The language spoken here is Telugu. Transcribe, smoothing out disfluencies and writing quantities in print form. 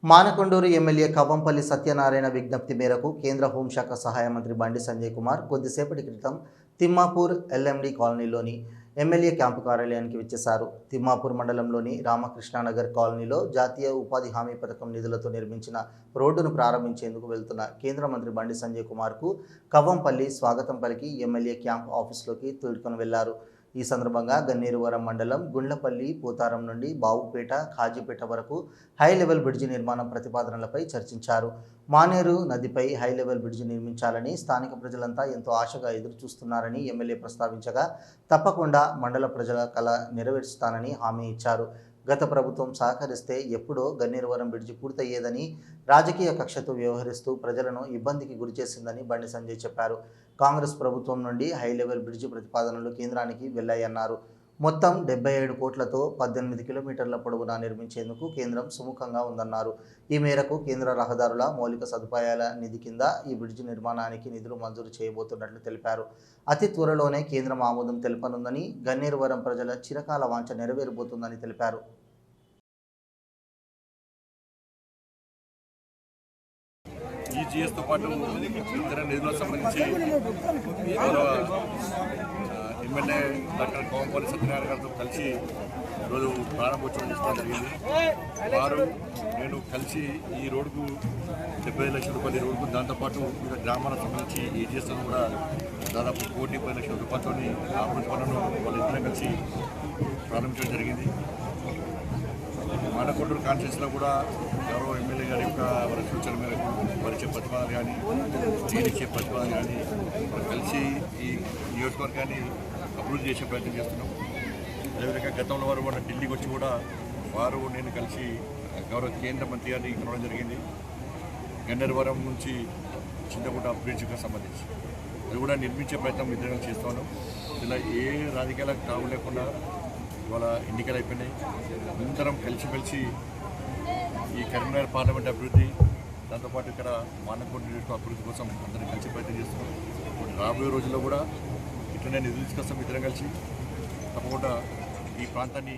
మానకొండూరు ఎమ్మెల్యే కవ్వంపల్లి సత్యనారాయణ విజ్ఞప్తి మేరకు కేంద్ర హోంశాఖ సహాయ మంత్రి బండి సంజయ్ కుమార్ కొద్దిసేపటి క్రితం తిమ్మాపూర్ ఎల్ఎండి కాలనీలోని ఎమ్మెల్యే క్యాంపు కార్యాలయానికి వచ్చేశారు. తిమ్మాపూర్ మండలంలోని రామకృష్ణానగర్ కాలనీలో జాతీయ ఉపాధి హామీ పథకం నిధులతో నిర్మించిన రోడ్డును ప్రారంభించేందుకు వెళ్తున్న కేంద్ర మంత్రి బండి సంజయ్ కుమార్కు కవ్వంపల్లి స్వాగతం పలికి ఎమ్మెల్యే క్యాంప్ ఆఫీసులోకి తోడుకొని వెళ్లారు. ఈ సందర్భంగా గన్నేరువరం మండలం గుండ్లపల్లి పోతారం నుండి బావుపేట ఖాజీపేట వరకు హై లెవెల్ బ్రిడ్జి నిర్మాణం ప్రతిపాదనలపై చర్చించారు. మానేరు నదిపై హై లెవెల్ బ్రిడ్జి నిర్మించాలని స్థానిక ప్రజలంతా ఎంతో ఆశగా ఎదురు చూస్తున్నారని ఎమ్మెల్యే ప్రస్తావించగా తప్పకుండా మండల ప్రజల కల నెరవేర్చుతానని హామీ ఇచ్చారు. గత ప్రభుత్వం సహకరిస్తే ఎప్పుడో గన్నేరువరం బ్రిడ్జి పూర్తయ్యేదని, రాజకీయ కక్షతో వ్యవహరిస్తూ ప్రజలను ఇబ్బందికి గురిచేసిందని బండి సంజయ్ చెప్పారు. కాంగ్రెస్ ప్రభుత్వం నుండి హై లెవెల్ బ్రిడ్జి ప్రతిపాదనలు కేంద్రానికి వెళ్లాయన్నారు. మొత్తం 77 కోట్లతో 18 కిలోమీటర్ల పొడవునా నిర్మించేందుకు కేంద్రం సుముఖంగా ఉందన్నారు. ఈ మేరకు కేంద్ర రహదారుల మౌలిక సదుపాయాల నిధి కింద ఈ బ్రిడ్జి నిర్మాణానికి నిధులు మంజూరు చేయబోతున్నట్లు తెలిపారు. అతి త్వరలోనే కేంద్రం ఆమోదం తెలపనుందని, గన్నేరువరం ప్రజల చిరకాల వాంఛ నెరవేరబోతుందని తెలిపారు. ఈజీఎస్తో పాటు ఇతర నిధులకు సంబంధించి ఎమ్మెల్యే డాక్టర్ కవ్వంపల్లి సత్యనారాయణ గారితో కలిసి ఈరోజు ప్రారంభోత్సవం చేసుకోవడం జరిగింది. వారు నేను కలిసి ఈ రోడ్డుకు 75 లక్షల రూపాయల రోడ్డుకు, దాంతోపాటు వివిధ గ్రామాలకు సంబంధించి ఈజీఎస్ కూడా దాదాపు 1,10 లక్షల రూపాయలతో అభివృద్ధి పనులను వాళ్ళిద్దరం కలిసి ప్రారంభించడం జరిగింది. మానకొండూరు కాన్స్టిట్యూన్సీలో కూడా గౌరవ ఎమ్మెల్యే గారి యొక్క వారి సూచన మేరకు వారిచ్చే ప్రతిపాదన కానీ, నేను ఇచ్చే ప్రతిపాదన కానీ కలిసి ఈ నియోజకవర్గాన్ని అభివృద్ధి చేసే ప్రయత్నం చేస్తున్నాం. అదేవిధంగా గతంలో వారు మన ఢిల్లీకి వచ్చి కూడా వారు నేను కలిసి గౌరవ కేంద్ర మంత్రి గారిని కలవడం జరిగింది. గన్నేరువరం నుంచి చింతకుంట బ్రిడ్జ్కి సంబంధించి అది కూడా నిర్మించే ప్రయత్నం ఇద్దరం చేస్తాను. ఇలా ఏ రాజకీయాలకు తావు లేకుండా ఇవాళ ఎన్నికలు అయిపోయినాయి. అందరం కలిసిమెలిసి ఈ కరీంనగర్ పార్లమెంట్ అభివృద్ధి, దాంతోపాటు ఇక్కడ మానకొండ అభివృద్ధి కోసం అందరం కలిసి ప్రయత్నం చేస్తున్నాం. రాబోయే రోజుల్లో కూడా ఇట్లనే నిధులు తీసుకొస్తాం. ఇద్దరం కలిసి తప్పకుండా ఈ ప్రాంతాన్ని